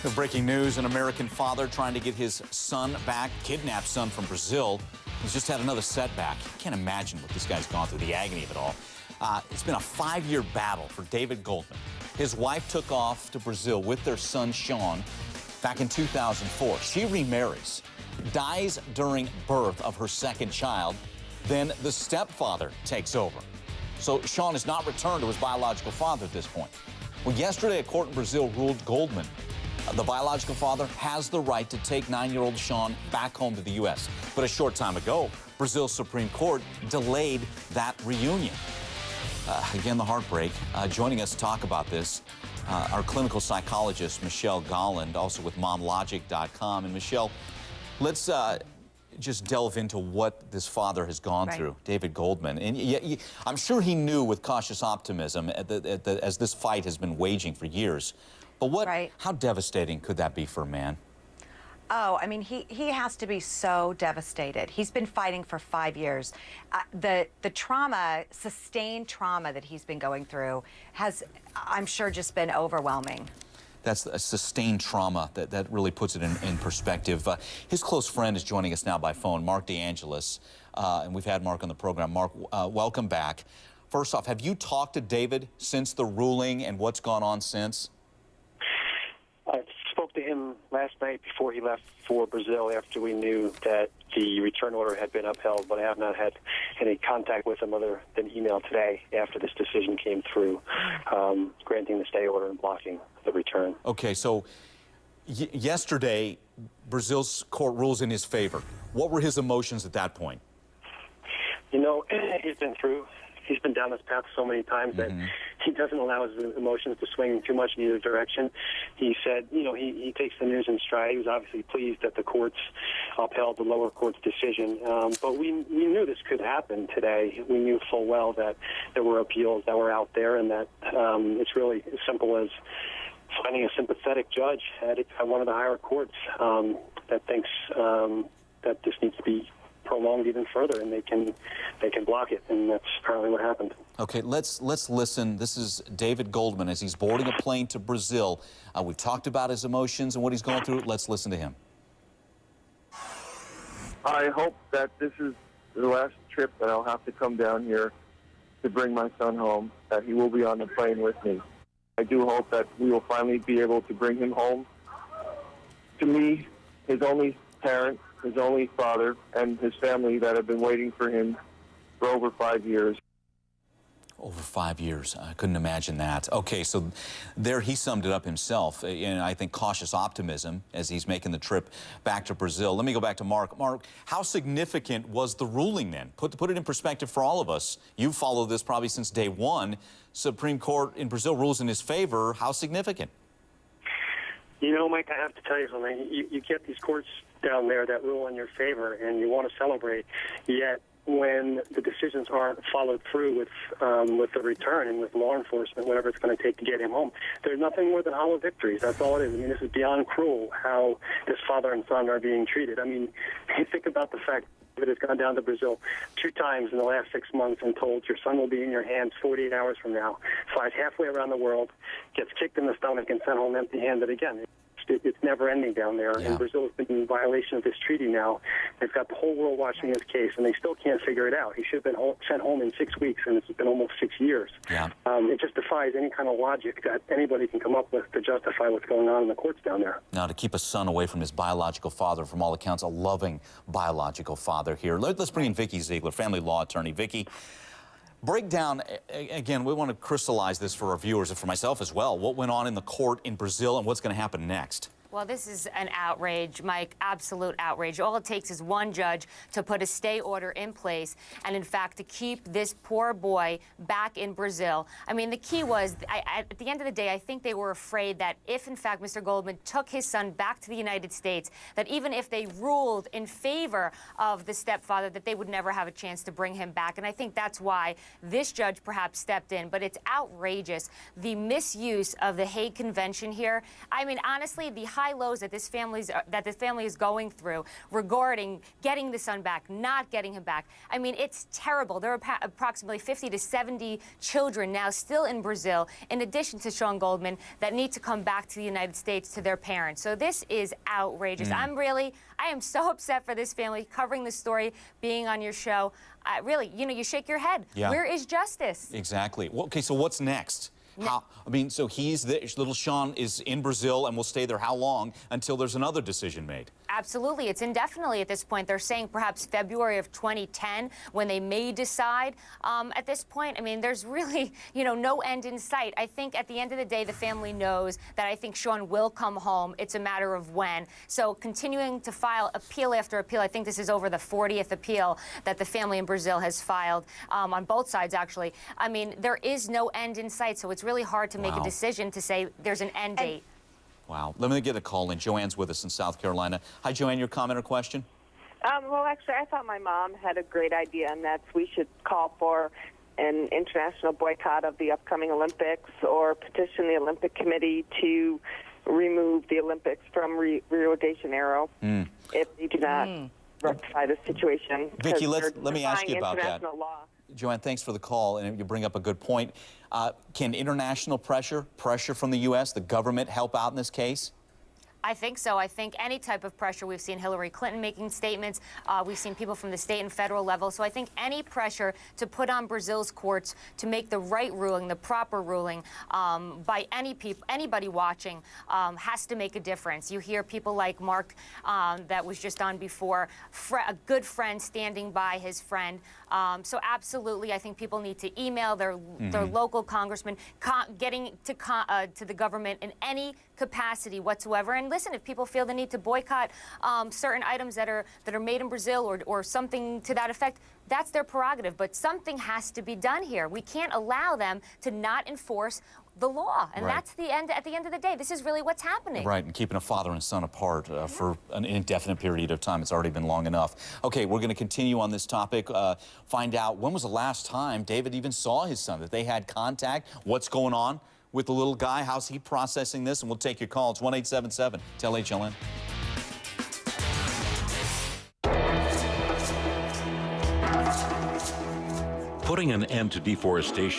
The breaking news, an American father trying to get his son back, kidnapped son from Brazil. He's just had another setback. Can't imagine what this guy's gone through, the agony of it all. It's been a 5-year battle for David Goldman. His wife took off to Brazil with their son, Sean, back in 2004. She remarries, dies during birth of her second child. Then the stepfather takes over. So Sean has not returned to his biological father at this point. Well, yesterday, a court in Brazil ruled Goldman, the biological father, has the right to take 9-year-old Sean back home to the U.S. But a short time ago, Brazil's Supreme Court delayed that reunion. Again, the heartbreak. Joining us to talk about this, our clinical psychologist, Michelle Golland, also with MomLogic.com. And Michelle, let's just delve into what this father has gone through, David Goldman. And I'm sure he knew with cautious optimism as this fight has been waging for years. But how devastating could that be for a man? Oh, I mean, he has to be so devastated. He's been fighting for 5 years. The trauma, sustained trauma that he's been going through has, I'm sure, just been overwhelming. That's a sustained trauma that really puts it in perspective. His close friend is joining us now by phone, Mark DeAngelis, and we've had Mark on the program. Mark, welcome back. First off, have you talked to David since the ruling and what's gone on since? I spoke to him last night before he left for Brazil after we knew that the return order had been upheld, but I have not had any contact with him other than email today after this decision came through, granting the stay order and blocking the return. Okay, so yesterday, Brazil's court rules in his favor. What were his emotions at that point? You know, he's been down this path so many times that he doesn't allow his emotions to swing too much in either direction. He said, you know, he takes the news in stride. He was obviously pleased that the courts upheld the lower court's decision. But we knew this could happen today. We knew full well that there were appeals that were out there and that it's really as simple as finding a sympathetic judge at one of the higher courts that thinks that this needs to be prolonged even further, and they can block it, and that's apparently what happened. Okay, let's listen. This is David Goldman as he's boarding a plane to Brazil. We've talked about his emotions and what he's going through. Let's listen to him. I hope that this is the last trip that I'll have to come down here to bring my son home, that he will be on the plane with me. I do hope that we will finally be able to bring him home to me, his only parent, his only father, and his family that have been waiting for him for over 5 years. Over 5 years. I couldn't imagine that. Okay, so there he summed it up himself. And I think cautious optimism as he's making the trip back to Brazil. Let me go back to Mark. Mark, how significant was the ruling then? Put it in perspective for all of us. You've followed this probably since day one. Supreme Court in Brazil rules in his favor. How significant? You know, Mike, I have to tell you something. You get these courts down there that rule in your favor, and you want to celebrate, yet when the decisions aren't followed through with the return and with law enforcement, whatever it's going to take to get him home, there's nothing more than hollow victories. That's all it is. I mean, this is beyond cruel how this father and son are being treated. I mean, think about the fact that has gone down to Brazil 2 times in the last 6 months and told your son will be in your hands 48 hours from now, flies halfway around the world, gets kicked in the stomach and sent home empty-handed again. It's never ending down there, and Brazil has been in violation of this treaty now. They've got the whole world watching his case, and they still can't figure it out. He should have been sent home in 6 weeks, and it's been almost 6 years. It just defies any kind of logic that anybody can come up with to justify what's going on in the courts down there. Now, to keep a son away from his biological father, from all accounts, a loving biological father here. Let's bring in Vikki Ziegler, family law attorney. Vikki, break down, again, we want to crystallize this for our viewers and for myself as well. What went on in the court in Brazil and what's going to happen next? Well, this is an outrage, Mike, absolute outrage. All it takes is one judge to put a stay order in place and, in fact, to keep this poor boy back in Brazil. I mean, the key was, at the end of the day, I think they were afraid that if, in fact, Mr. Goldman took his son back to the United States, that even if they ruled in favor of the stepfather, that they would never have a chance to bring him back. And I think that's why this judge perhaps stepped in. But it's outrageous, the misuse of the Hague Convention here. I mean, honestly, the high lows that this family is going through regarding getting the son back, not getting him back. I mean, it's terrible. There are approximately 50 to 70 children now still in Brazil, in addition to Sean Goldman, that need to come back to the United States to their parents. So this is outrageous. I am so upset for this family, covering this story, being on your show. Really, you shake your head. Yeah. Where is justice? Exactly. Well, okay, so what's next? So little Sean is in Brazil and will stay there how long until there's another decision made? Absolutely. It's indefinitely at this point. They're saying perhaps February of 2010 when they may decide. At this point, I mean, there's really, no end in sight. I think at the end of the day, the family knows that I think Sean will come home. It's a matter of when. So continuing to file appeal after appeal, I think this is over the 40th appeal that the family in Brazil has filed, on both sides, actually. I mean, there is no end in sight, so it's really hard to make a decision to say there's an end date. Wow. Let me get a call in. Joanne's with us in South Carolina. Hi, Joanne. Your comment or question? Well, actually, I thought my mom had a great idea, and that's we should call for an international boycott of the upcoming Olympics or petition the Olympic Committee to remove the Olympics from Rio de Janeiro if they do not rectify the situation. Vikki, let me ask you about that. International law. Joanne, thanks for the call, and you bring up a good point. Can international pressure from the U.S., the government, help out in this case? I think so. I think any type of pressure. We've seen Hillary Clinton making statements. We've seen people from the state and federal level. So I think any pressure to put on Brazil's courts to make the right ruling, the proper ruling, by anybody watching, has to make a difference. You hear people like Mark, that was just on before, a good friend standing by his friend. So absolutely, I think people need to email their local congressman, getting to the government in any capacity whatsoever. And listen, if people feel the need to boycott certain items that are made in Brazil or something to that effect, that's their prerogative. But something has to be done here. We can't allow them to not enforce the law. And that's the end. At the end of the day, this is really what's happening. Right, and keeping a father and son apart for an indefinite period of time. It's already been long enough. Okay, we're going to continue on this topic, find out when was the last time David even saw his son, that they had contact, what's going on with the little guy, how's he processing this, and we'll take your call. It's 1-877-TEL-HLN. Putting an end to deforestation